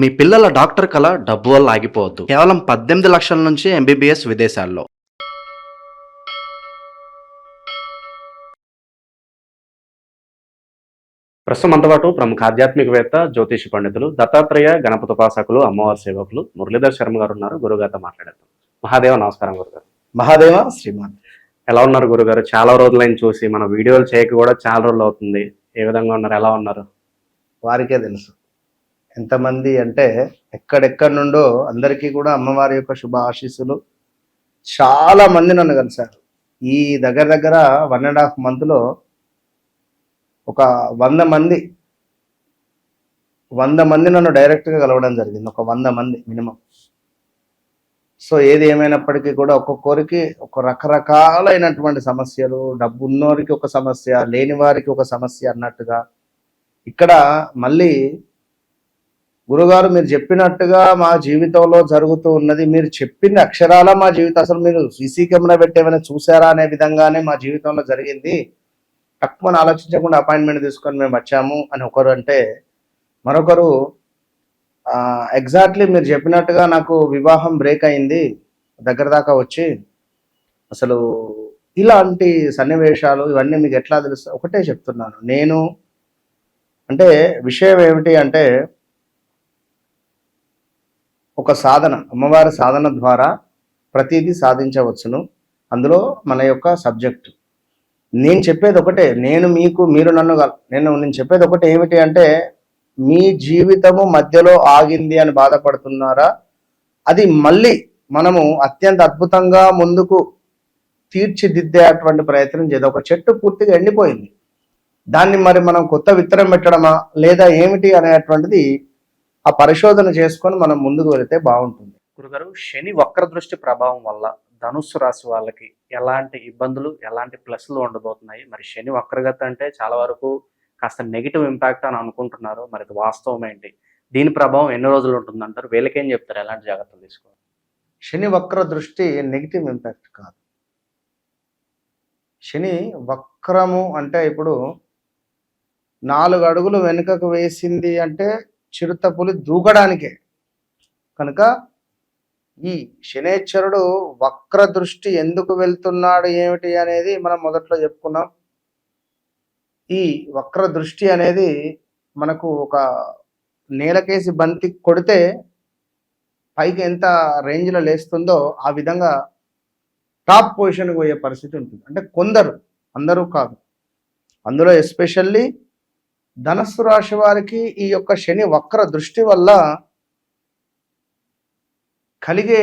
మీ పిల్లల డాక్టర్ కల డబ్బు వల్ల ఆగిపోవద్దు. కేవలం 18 లక్షల నుంచి ఎంబీబీఎస్ విదేశాల్లో. ప్రస్తుతం మనతో పాటు ప్రముఖ ఆధ్యాత్మికవేత్త, జ్యోతిష పండితులు, దత్తాత్రేయ గణపతి ఉపాసకులు, అమ్మవారి సేవకులు మురళీధర్ శర్మ గారు ఉన్నారు. గురుగారితో మాట్లాడేద్దాం. మహాదేవ నమస్కారం గురుగారు. మహాదేవ శ్రీమాన్. ఎలా ఉన్నారు గురుగారు? చాలా రోజులైన చూసి, మన వీడియోలు చేయక కూడా చాలా రోజులు అవుతుంది. ఏ విధంగా ఉన్నారు? ఎలా ఉన్నారు? వారికే తెలుసు ఎంతమంది అంటే ఎక్కడెక్కడి నుండో అందరికీ కూడా అమ్మవారి యొక్క శుభ ఆశీస్సులు. చాలా మంది నన్ను కలిశారు. ఈ దగ్గర 1.5 మంత్లో ఒక 100 మంది నన్ను డైరెక్ట్గా కలవడం జరిగింది. ఒక 100 మంది మినిమం. సో ఏది ఏమైనప్పటికీ కూడా ఒక్కొక్కరికి ఒక రకరకాలైనటువంటి సమస్యలు, డబ్బు ఉన్నోరికి ఒక సమస్య, లేని వారికి ఒక సమస్య అన్నట్టుగా. ఇక్కడ మళ్ళీ గురుగారు మీరు చెప్పినట్టుగా మా జీవితంలో జరుగుతూ ఉన్నది, మీరు చెప్పిన అక్షరాల మా జీవితం, అసలు మీరు సీసీ కెమెరా పెట్టేమైనా చూసారా అనే విధంగానే మా జీవితంలో జరిగింది. తక్కువ ఆలోచించకుండా అపాయింట్మెంట్ తీసుకొని మేము వచ్చాము అని ఒకరు అంటే, మరొకరు ఎగ్జాక్ట్లీ మీరు చెప్పినట్టుగా నాకు వివాహం బ్రేక్ అయింది దగ్గర దాకా వచ్చి, అసలు ఇలాంటి సన్నివేశాలు ఇవన్నీ మీకు ఎట్లా తెలుసు? ఒకటే చెప్తున్నాను నేను. అంటే విషయం ఏమిటి అంటే, ఒక సాధన, అమ్మవారి సాధన ద్వారా ప్రతిదీ సాధించవచ్చును. అందులో మన యొక్క సబ్జెక్టు. నేను చెప్పేది ఒకటే, మీరు నన్ను నేను చెప్పేది ఒకటే ఏమిటి అంటే, మీ జీవితము మధ్యలో ఆగింది అని బాధపడుతున్నారా? అది మళ్ళీ మనము అత్యంత అద్భుతంగా ముందుకు తీర్చిదిద్దేటువంటి ప్రయత్నం చేద్దాం. ఒక చెట్టు పూర్తిగా ఎండిపోయింది, దాన్ని మరి మనం కొత్త విత్తనం పెట్టడమా లేదా ఏమిటి అనేటువంటిది ఆ పరిశోధన చేసుకొని మనం ముందుకు వెళితే బాగుంటుంది. గురుగారు, శని వక్ర దృష్టి ప్రభావం వల్ల ధనుస్సు రాశి వాళ్ళకి ఎలాంటి ఇబ్బందులు, ఎలాంటి ప్లస్లు ఉండబోతున్నాయి? మరి శని వక్రగతి అంటే చాలా వరకు కాస్త నెగిటివ్ ఇంపాక్ట్ అని అనుకుంటున్నారు. మరి ఇది వాస్తవం ఏంటి? దీని ప్రభావం ఎన్ని రోజులు ఉంటుందంటారు? వీళ్ళకేం చెప్తారు? ఎలాంటి జాగ్రత్తలు తీసుకోవాలి? శని వక్ర దృష్టి నెగిటివ్ ఇంపాక్ట్ కాదు. శని వక్రము అంటే ఇప్పుడు 4 అడుగులు వెనుకకు వేసింది అంటే చిరుతపులి దూకడానికే. కనుక ఈ శనేశ్వరుడు వక్ర దృష్టి ఎందుకు వెళ్తున్నాడు ఏమిటి అనేది మనం మొదట్లో చెప్పుకున్నాం. ఈ వక్ర దృష్టి అనేది మనకు ఒక నేలకేసి బంతి కొడితే పైకి ఎంత రేంజ్లో లేస్తుందో ఆ విధంగా టాప్ పొజిషన్కి పోయే పరిస్థితి ఉంటుంది. అంటే కొందరు, అందరూ కాదు. అందులో ఎస్పెషల్లీ ధనస్సు రాశి వారికి ఈ యొక్క శని వక్ర దృష్టి వల్ల కలిగే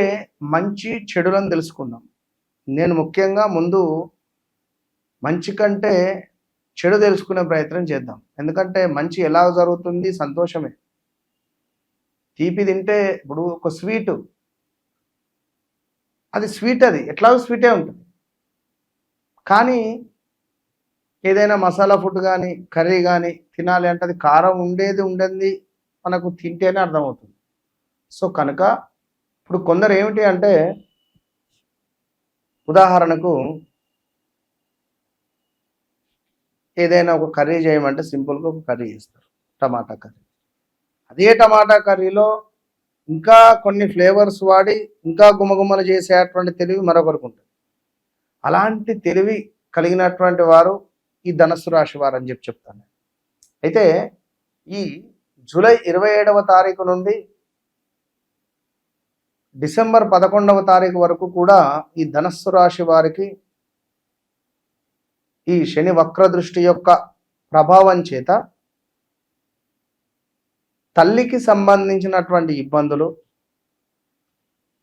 మంచి చెడులను తెలుసుకుందాం. నేను ముఖ్యంగా ముందు మంచి కంటే చెడు తెలుసుకునే ప్రయత్నం చేద్దాం. ఎందుకంటే మంచి ఎలా జరుగుతుంది? సంతోషమే. తీపి తింటే ఇప్పుడు ఒక స్వీటు, అది స్వీట్, అది ఎట్లాగో స్వీటే ఉంటుంది. కానీ ఏదైనా మసాలా ఫుడ్ కానీ కర్రీ కానీ తినాలి అంటే అది కారం ఉండేది మనకు తింటేనే అర్థమవుతుంది. సో కనుక ఇప్పుడు కొందరు ఏమిటి అంటే, ఉదాహరణకు ఏదైనా ఒక కర్రీ చేయమంటే సింపుల్గా ఒక కర్రీ చేస్తారు, టమాటా కర్రీ. అదే టమాటా కర్రీలో ఇంకా కొన్ని ఫ్లేవర్స్ వాడి ఇంకా గుమగుమలు చేసేటువంటి తెలివి మరొకరికి ఉంటుంది. అలాంటి తెలివి కలిగినటువంటి వారు ఈ ధనస్సు రాశి వారు అని చెప్తాను. అయితే ఈ జూలై 27వ తారీఖు నుండి డిసెంబర్ 11వ తారీఖు వరకు కూడా ఈ ధనస్సు రాశి వారికి ఈ శని వక్ర దృష్టి యొక్క ప్రభావం చేత తల్లికి సంబంధించినటువంటి ఇబ్బందులు,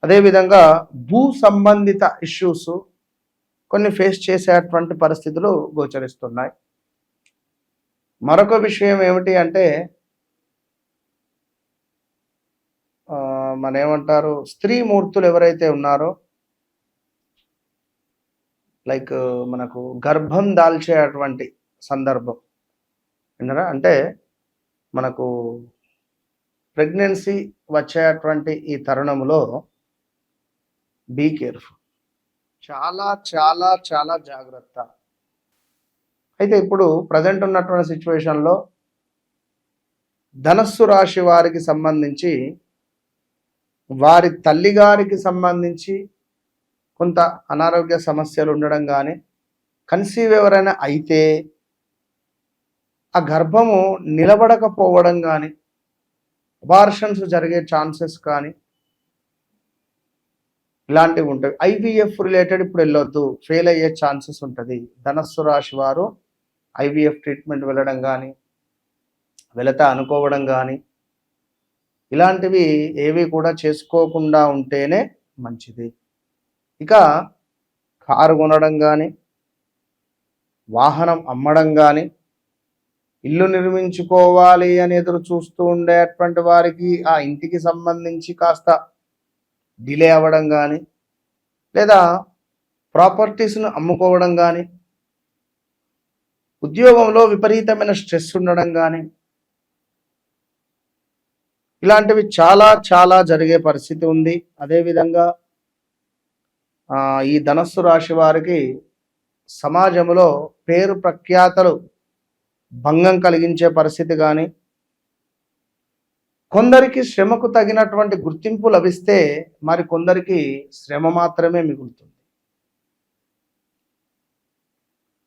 అదేవిధంగా భూ సంబంధిత ఇష్యూస్ కొన్ని ఫేస్ చేసేటువంటి పరిస్థితులు గోచరిస్తున్నాయి. మరొక విషయం ఏమిటి అంటే, మన ఏమంటారు, స్త్రీ మూర్తులు ఎవరైతే ఉన్నారో, లైక్ మనకు గర్భం దాల్చేటువంటి సందర్భం విన్నారా, అంటే మనకు ప్రెగ్నెన్సీ వచ్చేటువంటి ఈ తరుణంలో బీ కేర్ఫుల్, చాలా చాలా చాలా జాగ్రత్త. అయితే ఇప్పుడు ప్రజెంట్ ఉన్నటువంటి సిచ్యువేషన్లో ధనస్సు రాశి వారికి సంబంధించి వారి తల్లిగారికి సంబంధించి కొంత అనారోగ్య సమస్యలు ఉండడం కానీ, కన్సీవ్ ఎవరైనా అయితే ఆ గర్భము నిలబడకపోవడం కానీ, అబార్షన్స్ జరిగే ఛాన్సెస్ కానీ ఇలాంటివి ఉంటాయి. ఐవీఎఫ్ రిలేటెడ్ ఇప్పుడు వెళ్ళొద్దు, ఫెయిల్ అయ్యే ఛాన్సెస్ ఉంటుంది. ధనస్సు రాశి వారు ఐవీఎఫ్ ట్రీట్మెంట్ వెళ్ళడం కానీ, వెళతా అనుకోవడం కానీ, ఇలాంటివి ఏవి కూడా చేసుకోకుండా ఉంటేనే మంచిది. ఇక కారు కొనడం కానీ, వాహనం అమ్మడం కానీ, ఇల్లు నిర్మించుకోవాలి అని ఎదురు చూస్తూ ఉండేటువంటి వారికి ఆ ఇంటికి సంబంధించి కాస్త డిలే అవ్వడం కానీ, లేదా ప్రాపర్టీస్ను అమ్ముకోవడం కానీ, ఉద్యోగంలో విపరీతమైన స్ట్రెస్ ఉండడం కానీ, ఇలాంటివి చాలా చాలా జరిగే పరిస్థితి ఉంది. అదేవిధంగా ఈ ధనస్సు రాశి వారికి సమాజంలో పేరు ప్రఖ్యాతలు భంగం కలిగించే పరిస్థితి కానీ, కొందరికి శ్రమకు తగినటువంటి గుర్తింపు లభిస్తే మరి కొందరికి శ్రమ మాత్రమే మిగులుతుంది.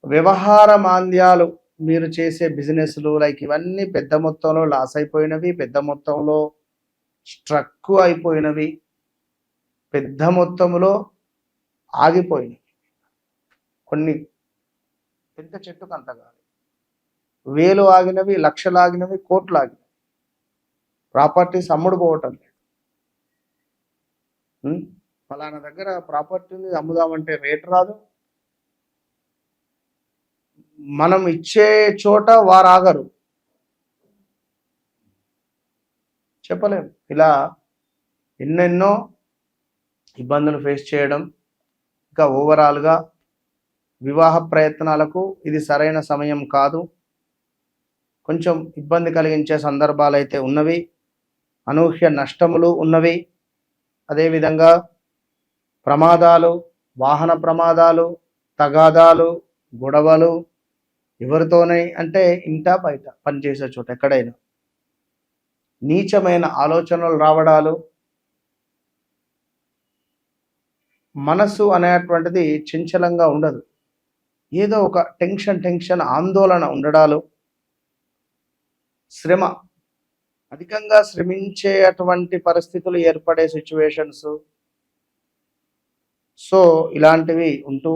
వ్యవహార మాంద్యాలు, మీరు చేసే బిజినెస్లు లైక్ ఇవన్నీ పెద్ద మొత్తంలో లాస్ అయిపోయినవి, పెద్ద మొత్తంలో స్ట్రక్ అయిపోయినవి, పెద్ద మొత్తంలో ఆగిపోయినవి. కొన్ని పెద్ద చెట్టుకు అంత కాదు, వేలు ఆగినవి, లక్షలు ఆగినవి, కోట్లు ఆగినవి. ప్రాపర్టీస్ అమ్ముడు పోవటం లేదు. ఫలానా దగ్గర ప్రాపర్టీని అమ్ముదామంటే రేట్ రాదు, మనం ఇచ్చే చోట వారు ఆగరు, చెప్పలేము. ఇలా ఎన్నెన్నో ఇబ్బందులు ఫేస్ చేయడం. ఇంకా ఓవరాల్గా వివాహ ప్రయత్నాలకు ఇది సరైన సమయం కాదు, కొంచెం ఇబ్బంది కలిగించే సందర్భాలు అయితే ఉన్నవి, అనూహ్య నష్టములు ఉన్నవి. అదేవిధంగా ప్రమాదాలు, వాహన ప్రమాదాలు, తగాదాలు, గొడవలు, ఎవరితోనే అంటే ఇంట బయట పనిచేసే చోట ఎక్కడైనా నీచమైన ఆలోచనలు రావడాలు, మనసు అనేటువంటిది చంచలంగా ఉండదు, ఏదో ఒక టెన్షన్ ఆందోళన ఉండడాలు, శ్రమ, అధికంగా శ్రమించేటువంటి పరిస్థితులు ఏర్పడే సిచ్యువేషన్స్. సో ఇలాంటివి ఉంటూ,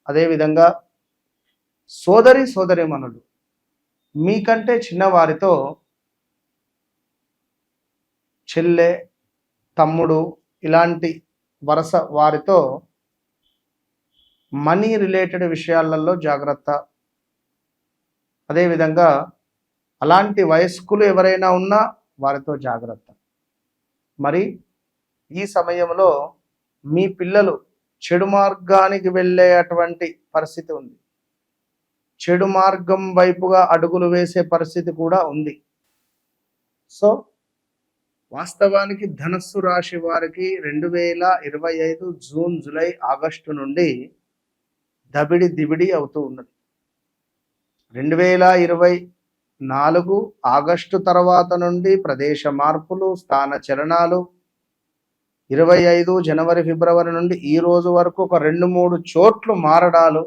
అదేవిధంగా సోదరిమణులు, మీకంటే చిన్నవారితో, చెల్లె, తమ్ముడు, ఇలాంటి వరుస వారితో మనీ రిలేటెడ్ విషయాలలో జాగ్రత్త. అదేవిధంగా అలాంటి వయస్కులు ఎవరైనా ఉన్నా వారితో జాగ్రత్త. మరి ఈ సమయంలో మీ పిల్లలు చెడు మార్గానికి వెళ్ళేటువంటి పరిస్థితి ఉంది, చెడు మార్గం వైపుగా అడుగులు వేసే పరిస్థితి కూడా ఉంది. సో వాస్తవానికి ధనస్సు రాశి వారికి 2025 జూన్, జూలై, ఆగస్టు నుండి దబిడి దిబిడి అవుతూ ఉన్నది. 2024 ఆగస్టు తర్వాత నుండి ప్రదేశ మార్పులు, స్థాన చలనాలు, 25 జనవరి, ఫిబ్రవరి నుండి ఈ రోజు వరకు ఒక 2-3 చోట్లు మారడాలు,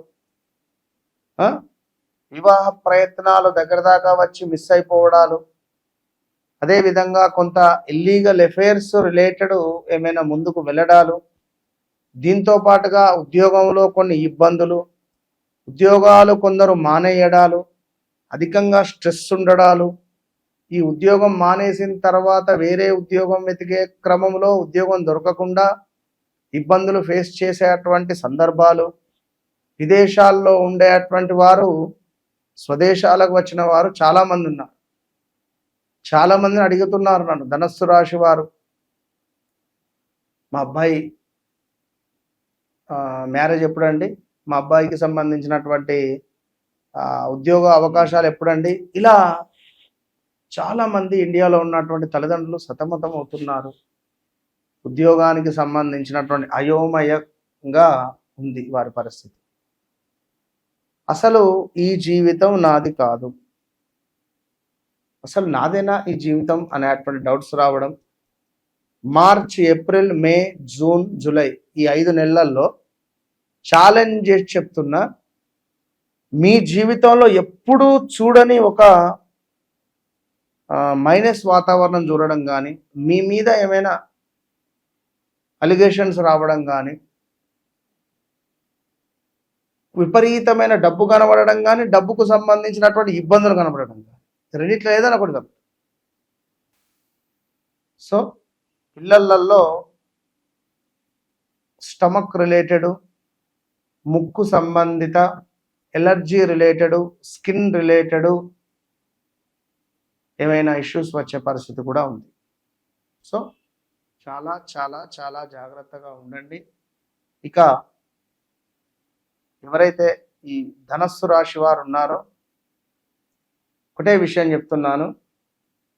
వివాహ ప్రయత్నాలు దగ్గర దాకా వచ్చి మిస్ అయిపోవడాలు, అదేవిధంగా కొంత ఇల్లీగల్ అఫైర్స్ రిలేటెడ్ ఏమైనా ముందుకు వెళ్ళడాలు, దీంతో పాటుగా ఉద్యోగంలో కొన్ని ఇబ్బందులు, ఉద్యోగాలు కొందరు మానేయడాలు, అధికంగా స్ట్రెస్ ఉండడాలు, ఈ ఉద్యోగం మానేసిన తర్వాత వేరే ఉద్యోగం వెతికే క్రమంలో ఉద్యోగం దొరకకుండా ఇబ్బందులు ఫేస్ చేసేటువంటి సందర్భాలు, విదేశాల్లో ఉండేటువంటి వారు స్వదేశాలకు వచ్చిన వారు చాలామంది ఉన్నారు. చాలామందిని అడుగుతున్నారు నన్ను, ధనస్సు రాశి వారు, మా అబ్బాయి మ్యారేజ్ ఎప్పుడండి, మా అబ్బాయికి సంబంధించినటువంటి ఉద్యోగ అవకాశాలు ఎప్పుడండి, ఇలా చాలామంది ఇండియాలో ఉన్నటువంటి తల్లిదండ్రులు సతమతం అవుతున్నారు. ఉద్యోగానికి సంబంధించినటువంటి అయోమయంగా ఉంది వారి పరిస్థితి. అసలు ఈ జీవితం నాది కాదు, అసలు నాదేనా ఈ జీవితం అనేటువంటి డౌట్స్ రావడం. మార్చ్, ఏప్రిల్, మే, జూన్, జూలై ఈ 5 నెలల్లో ఛాలెంజ్ చేసి చెప్తున్నా, మీ జీవితంలో ఎప్పుడూ చూడని ఒక మైనస్ వాతావరణం చూడడం కానీ, మీ మీద ఏమైనా అలిగేషన్స్ రావడం కానీ, విపరీతమైన డబ్బు కనబడడం కానీ, డబ్బుకు సంబంధించినటువంటి ఇబ్బందులు కనబడడం కానీ, రెండిట్లో ఏదైనా ఒకటి తప్పు. సో పిల్లలలో స్టమక్ రిలేటెడ్, ముక్కు సంబంధిత, ఎలర్జీ రిలేటెడ్, స్కిన్ రిలేటెడ్ ఏమైనా ఇష్యూస్ వచ్చే పరిస్థితి కూడా ఉంది. సో చాలా చాలా చాలా జాగ్రత్తగా ఉండండి. ఇక ఎవరైతే ఈ ధనస్సు రాశి వారు ఉన్నారో ఒకటే విషయం చెప్తున్నాను,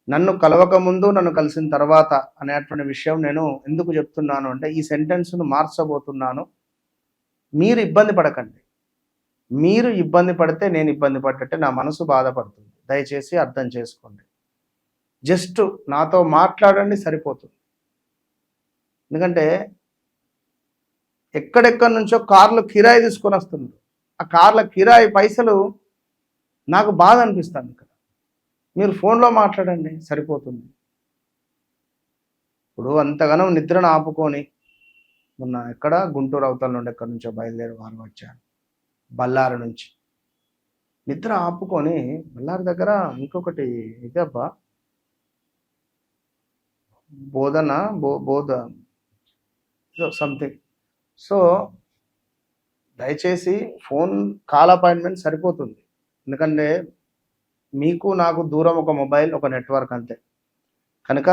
నన్ను కలవక ముందు, నన్ను కలిసిన తర్వాత అనేటువంటి విషయం నేను ఎందుకు చెప్తున్నాను అంటే, ఈ సెంటెన్స్ను మార్చబోతున్నాను. మీరు ఇబ్బంది పడకండి. మీరు ఇబ్బంది పడితే నేను ఇబ్బంది పడ్డట్టే నా మనసు బాధపడుతుంది. దయచేసి అర్థం చేసుకోండి. జస్ట్ నాతో మాట్లాడండి సరిపోతుంది. ఎందుకంటే ఎక్కడెక్కడి నుంచో కార్లు కిరాయి తీసుకొని వస్తున్నారు. ఆ కార్ల కిరాయి పైసలు నాకు బాధ అనిపిస్తుంది. ఇక్కడ మీరు ఫోన్లో మాట్లాడండి సరిపోతుంది. ఇప్పుడు అంతగానో నిద్రను ఆపుకొని, మొన్న ఎక్కడ గుంటూరు అవతల నుండి ఎక్కడి నుంచో బయలుదేరి వారు వచ్చాను, బళ్ళారి నుంచి. నిద్ర ఆపుకొని బళ్ళారి దగ్గర ఇంకొకటి ఇదబ్బా బోధ సంథింగ్. సో దయచేసి ఫోన్ కాల్ అపాయింట్మెంట్ సరిపోతుంది. ఎందుకంటే మీకు నాకు దూరం ఒక మొబైల్, ఒక నెట్వర్క్ అంతే. కనుక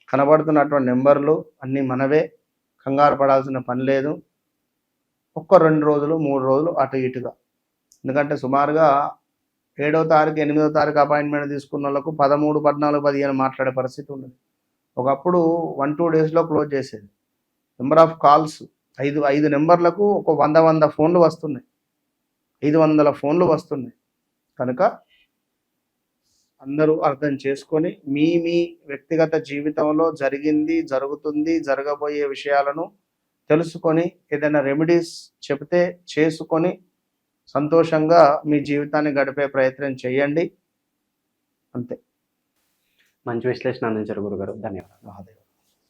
కనబడుతున్నటువంటి నెంబర్లు అన్నీ మనవే, కంగారు పడాల్సిన పని లేదు. ఒక్క 2 రోజులు 3 రోజులు అటు ఇటుగా. ఎందుకంటే సుమారుగా 7వ తారీఖు 8వ తారీఖు అపాయింట్మెంట్ తీసుకున్న వాళ్ళకు 13, 14, 15 మాట్లాడే పరిస్థితి ఉండదు. ఒకప్పుడు 1-2 డేస్లో క్లోజ్ చేసేది. నెంబర్ ఆఫ్ కాల్స్ 5 నెంబర్లకు ఒక 100 ఫోన్లు వస్తున్నాయి, 500 ఫోన్లు వస్తున్నాయి. కనుక అందరూ అర్థం చేసుకొని మీ వ్యక్తిగత జీవితంలో జరిగింది, జరుగుతుంది, జరగబోయే విషయాలను తెలుసుకొని ఏదైనా రెమెడీస్ చెబితే చేసుకొని సంతోషంగా మీ జీవితాన్ని గడిపే ప్రయత్నం చేయండి. అంతే. మంచి విశ్లేషణ అందించారు గురుగారు. ధన్యవాదాలు. మహాదేవ్.